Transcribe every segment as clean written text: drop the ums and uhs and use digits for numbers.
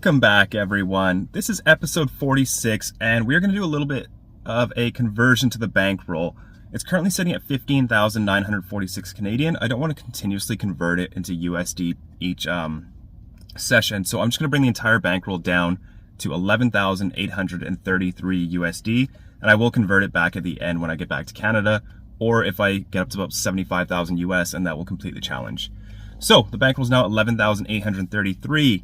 Welcome back, everyone. This is episode 46, and we're going to do a little bit of a conversion to the bankroll. It's currently sitting at 15,946 Canadian. I don't want to continuously convert it into USD each session, so I'm just going to bring the entire bankroll down to 11,833 USD, and I will convert it back at the end when I get back to Canada, or if I get up to about 75,000 US, and that will complete the challenge. So the bankroll is now 11,833.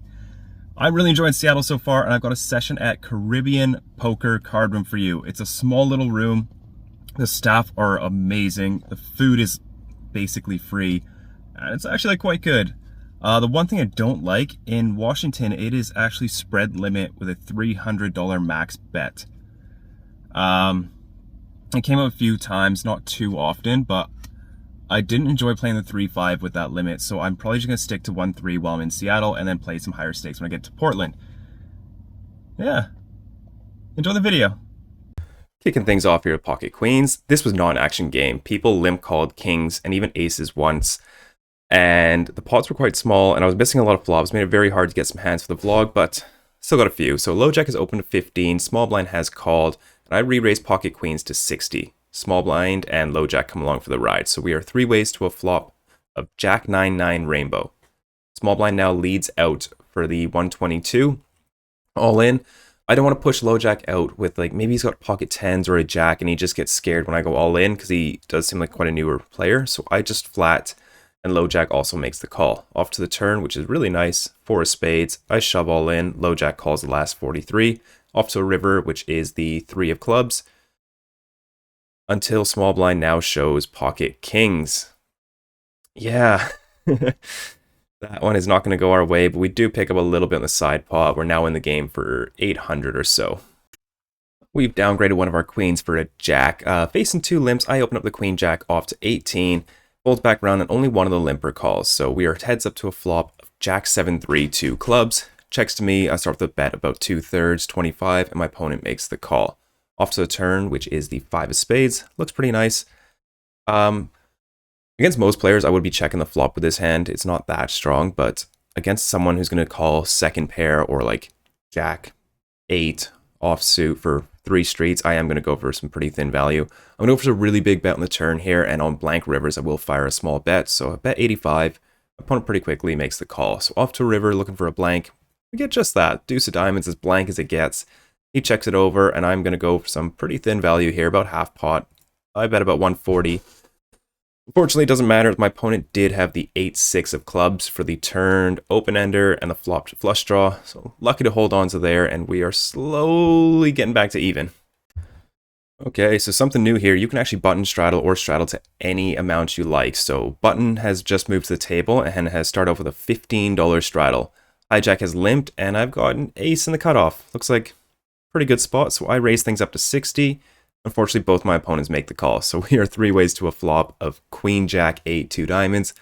I'm really enjoying Seattle so far, and I've got a session at Caribbean Poker Card Room for you. It's a small little room. The staff are amazing. The food is basically free, and it's actually quite good. The one thing I don't like, in Washington, it is actually spread limit with a $300 max bet. It came up a few times, not too often, but I didn't enjoy playing the 3-5 with that limit, so I'm probably just going to stick to 1-3 while I'm in Seattle and then play some higher stakes when I get to Portland. Yeah. Enjoy the video. Kicking things off here with Pocket Queens. This was not an action game. People limp called kings and even aces once, and the pots were quite small, and I was missing a lot of flops. Made it very hard to get some hands for the vlog, but still got a few. So low jack is open to 15, small blind has called, and I re-raised Pocket Queens to 60. Small blind and low jack come along for the ride. So we are 3 ways to a flop of Jack 9-9 rainbow. Small blind now leads out for the 122. All in. I don't want to push low jack out with, like, maybe he's got pocket 10s or a jack and he just gets scared when I go all in because he does seem like quite a newer player. So I just flat, and low jack also makes the call. Off to the turn, which is really nice. 4 of spades. I shove all in. Low jack calls the last 43. Off to a river, which is the 3 of clubs. Until small blind now shows pocket kings. Yeah, that one is not going to go our way, but we do pick up a little bit on the side pot. We're now in the game for 800 or so. We've downgraded one of our queens for a jack. Facing 2 limps, I open up the queen jack off to 18. Folds back around, and only one of the limper calls. So we are heads up to a flop of Jack 7-3, 2 clubs. Checks to me. I start with a bet about 2/3, 25, and my opponent makes the call. Off to the turn, which is the 5 of spades. Looks pretty nice. Against most players, I would be checking the flop with this hand. It's not that strong, but against someone who's going to call second pair or like Jack 8 offsuit for 3 streets, I am going to go for some pretty thin value. I'm going to go for a really big bet on the turn here, and on blank rivers, I will fire a small bet. So I bet 85. Opponent pretty quickly makes the call. So off to a river, looking for a blank. We get just that. Deuce of diamonds, as blank as it gets. He checks it over, and I'm going to go for some pretty thin value here, about half pot. I bet about 140. Unfortunately, it doesn't matter. My opponent did have the 8-6 of clubs for the turned open-ender and the flopped flush draw. So lucky to hold on to there, and we are slowly getting back to even. Okay, so something new here. You can actually button straddle or straddle to any amount you like. So button has just moved to the table and has started off with a $15 straddle. Hijack has limped, and I've got an ace in the cutoff. Looks like pretty good spot, so I raise things up to 60. Unfortunately, both my opponents make the call, so we are 3 ways to a flop of Queen Jack 8, 2 diamonds.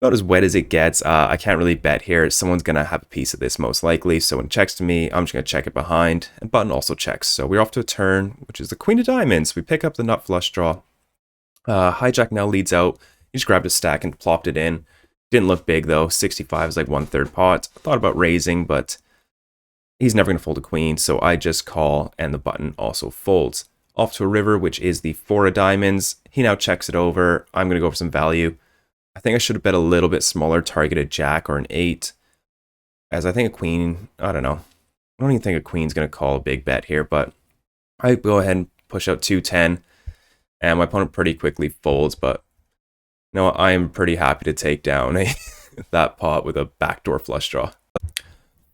About as wet as it gets. I can't really bet here. Someone's going to have a piece of this most likely, so when it checks to me, I'm just going to check it behind, and button also checks. So we're off to a turn, which is the Queen of Diamonds. We pick up the nut flush draw. Hijack now leads out. He just grabbed a stack and plopped it in. Didn't look big though. 65 is like 1/3 pot. I thought about raising, but he's never going to fold a queen, so I just call, and the button also folds. Off to a river, which is the 4 of diamonds. He now checks it over. I'm going to go for some value. I think I should have bet a little bit smaller, target a jack or an 8. As I think a queen, I don't know. I don't even think a queen's going to call a big bet here, but I go ahead and push out 210, and my opponent pretty quickly folds, but no, I am pretty happy to take down that pot with a backdoor flush draw.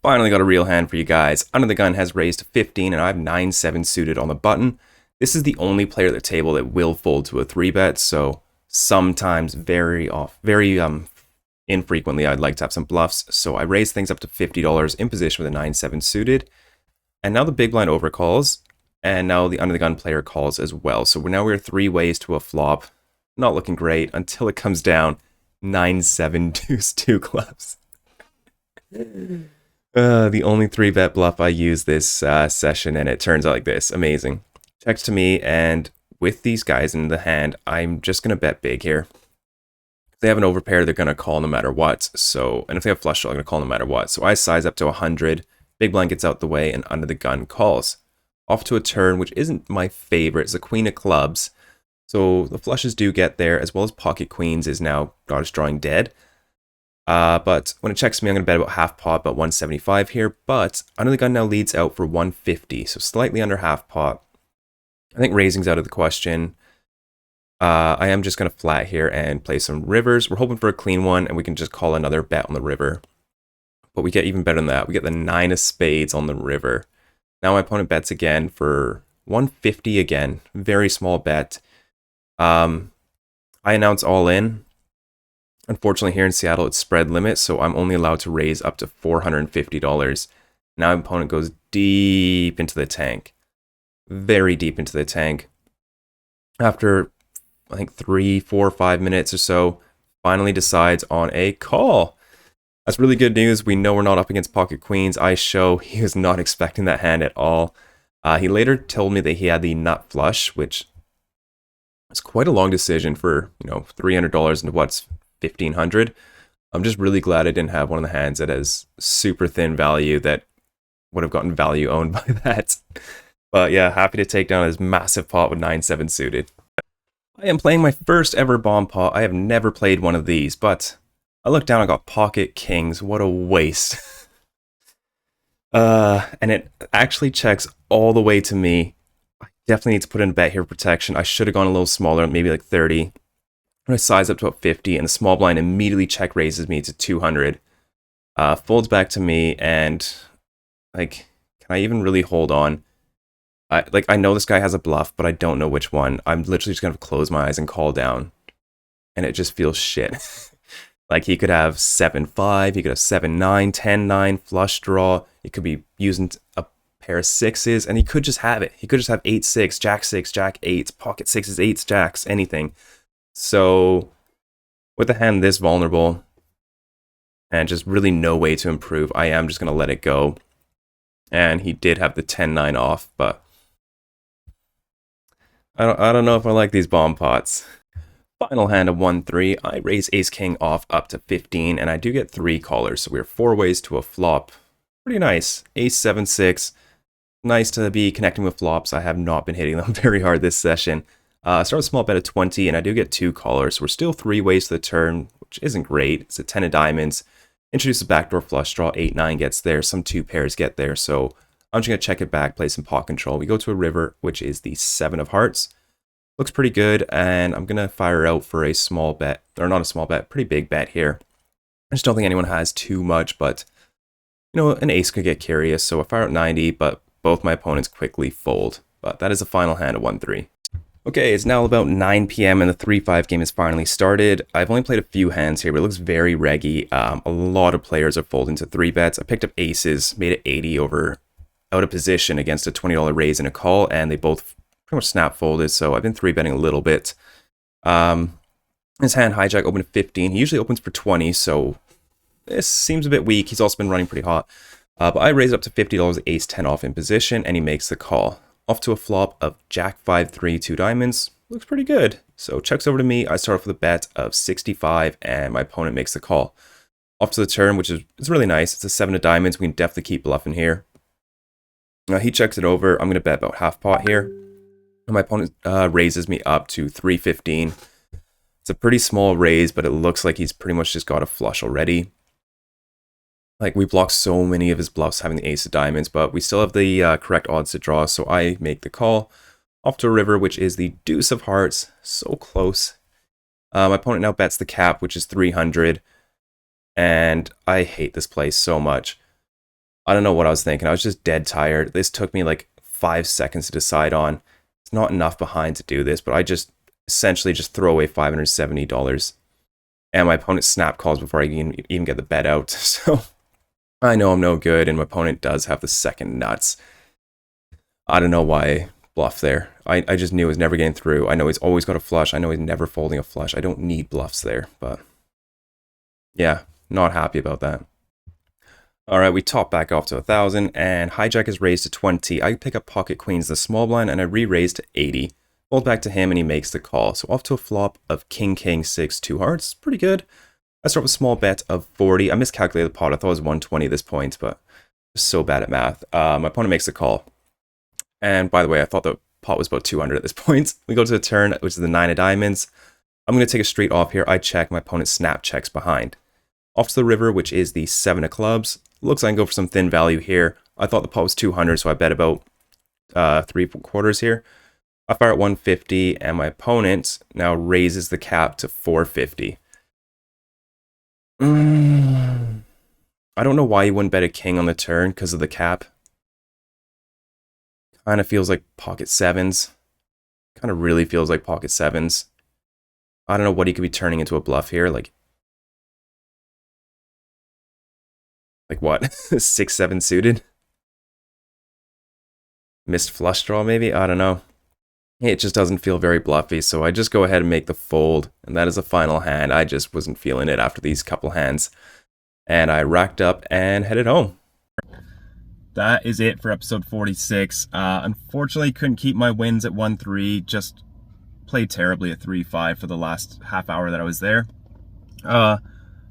Finally got a real hand for you guys. Under the gun has raised to 15, and I have 9-7 suited on the button. This is the only player at the table that will fold to a 3-bet, so sometimes very infrequently I'd like to have some bluffs. So I raise things up to $50 in position with a 9-7 suited. And now the big blind overcalls, and now the under the gun player calls as well. So we're 3 ways to a flop. Not looking great until it comes down 9-7 deuce 2 clubs. The only 3-bet bluff I use this session, and it turns out like this. Amazing. Checks to me, and with these guys in the hand, I'm just going to bet big here. If they have an overpair, they're going to call no matter what. So, and if they have flush draw, they're going to call no matter what. So I size up to 100. Big blind gets out the way and under the gun calls. Off to a turn, which isn't my favorite. It's a queen of clubs. So the flushes do get there, as well as pocket queens is now goddess drawing dead. But when it checks me, I'm going to bet about half pot, about 175 here. But under the gun now leads out for 150, so slightly under half pot. I think raising's out of the question. I am just going to flat here and play some rivers. We're hoping for a clean one, and we can just call another bet on the river. But we get even better than that. We get the 9 of spades on the river. Now my opponent bets again for 150 again. Very small bet. I announce all in. Unfortunately, here in Seattle, it's spread limit, so I'm only allowed to raise up to $450. Now my opponent goes deep into the tank. Very deep into the tank. After, I think, 3, 4, 5 minutes or so, finally decides on a call. That's really good news. We know we're not up against pocket queens. I show he was not expecting that hand at all. He later told me that he had the nut flush, which is quite a long decision for, $300 into what's $1,500. I'm just really glad I didn't have one of the hands that has super thin value that would have gotten value owned by that. But yeah, happy to take down his massive pot with 9-7 suited. I am playing my first ever bomb pot. I have never played one of these, but I look down, I got pocket kings. What a waste. And it actually checks all the way to me. I definitely need to put in a bet here for protection. I should have gone a little smaller, maybe like 30. I size up to about 50, and the small blind immediately check raises me to 200. Folds back to me, and like, can I even really hold on? I know this guy has a bluff, but I don't know which one. I'm literally just gonna close my eyes and call down, and it just feels shit. Like, he could have 7-5, he could have 7-9, 10-9, flush draw. He could be using a pair of sixes, and he could just have it. He could just have 8-6, Jack-6, Jack-8, pocket sixes, 8s, Jacks, anything. So, with a hand this vulnerable, and just really no way to improve, I am just going to let it go. And he did have the 10-9 off, but I don't know if I like these bomb pots. Final hand of 1-3, I raise ace-king off up to 15, and I do get 3 callers, so we're 4 ways to a flop. Pretty nice. Ace-7-6. Nice to be connecting with flops. I have not been hitting them very hard this session. Start with a small bet of 20, and I do get 2 callers. So we're still 3 ways to the turn, which isn't great. It's a 10 of diamonds. Introduce a backdoor flush draw. 8-9 gets there. Some 2 pairs get there. So I'm just going to check it back, play some pot control. We go to a river, which is the 7 of hearts. Looks pretty good, and I'm going to fire out for a small bet. Or not a small bet, pretty big bet here. I just don't think anyone has too much, but, an ace could get curious. So I fire out 90, but both my opponents quickly fold. But that is the final hand of 1-3. Okay, it's now about 9 p.m. and the 3-5 game has finally started. I've only played a few hands here, but it looks very reggy. A lot of players are folding to 3 bets. I picked up aces, made it 80 over out of position against a $20 raise and a call, and they both pretty much snap folded, so I've been 3-betting a little bit. His hand hijack opened at 15. He usually opens for 20, so this seems a bit weak. He's also been running pretty hot. But I raise it up to $50, ace-10 off in position, and he makes the call. Off to a flop of Jack-5-3, 2 diamonds. Looks pretty good. So checks over to me. I start off with a bet of 65, and my opponent makes the call. Off to the turn, which is really nice. It's a 7 of diamonds. We can definitely keep bluffing here. Now he checks it over. I'm going to bet about half pot here. And my opponent raises me up to 315. It's a pretty small raise, but it looks like he's pretty much just got a flush already. Like, we block so many of his bluffs having the ace of diamonds, but we still have the correct odds to draw, so I make the call. Off to a river, which is the deuce of hearts. So close. My opponent now bets the cap, which is 300. And I hate this play so much. I don't know what I was thinking. I was just dead tired. This took me like 5 seconds to decide on. It's not enough behind to do this, but I just essentially just throw away $570. And my opponent snap calls before I can even get the bet out. So I know I'm no good, and my opponent does have the second nuts. I don't know why I bluffed there. I just knew it was never getting through. I know he's always got a flush. I know he's never folding a flush. I don't need bluffs there, but yeah, not happy about that. All right, we top back off to 1,000, and hijack is raised to 20. I pick up pocket queens, the small blind, and I re-raise to 80. Fold back to him and he makes the call. So off to a flop of king, king, 6, 2 hearts. Pretty good. I start with a small bet of 40. I miscalculated the pot. I thought it was 120 at this point, but I'm so bad at math. My opponent makes the call. And by the way, I thought the pot was about 200 at this point. We go to the turn, which is the 9 of diamonds. I'm going to take a straight off here. I check. My opponent snap checks behind. Off to the river, which is the 7 of clubs. Looks like I can go for some thin value here. I thought the pot was 200, so I bet about 3/4 here. I fire at 150, and my opponent now raises the cap to 450. I don't know why you wouldn't bet a king on the turn because of the cap. Kind of feels like pocket sevens. Kind of really feels like pocket sevens. I don't know what he could be turning into a bluff here. Like what? 6, 7 suited? Missed flush draw maybe? I don't know. It just doesn't feel very bluffy, so I just go ahead and make the fold, and that is the final hand. I just wasn't feeling it after these couple hands. And I racked up and headed home. That is it for episode 46. Unfortunately, couldn't keep my wins at 1-3. Just played terribly at 3-5 for the last half hour that I was there. I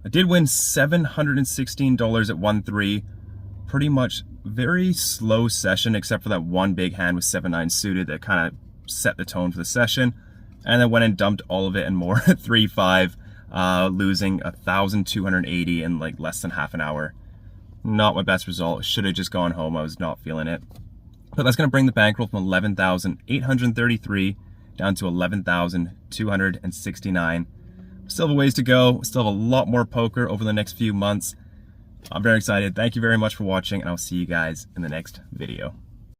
did win $716 at 1-3. Pretty much very slow session, except for that one big hand with 7-9 suited that kind of set the tone for the session. And then went and dumped all of it and more at 3-5, losing 1,280 in like less than half an hour. Not my best result. Should have just gone home. I was not feeling it. But that's going to bring the bankroll from 11,833 down to 11,269. Still have a ways to go. Still have a lot more poker over the next few months. I'm very excited. Thank you very much for watching, and I'll see you guys in the next video.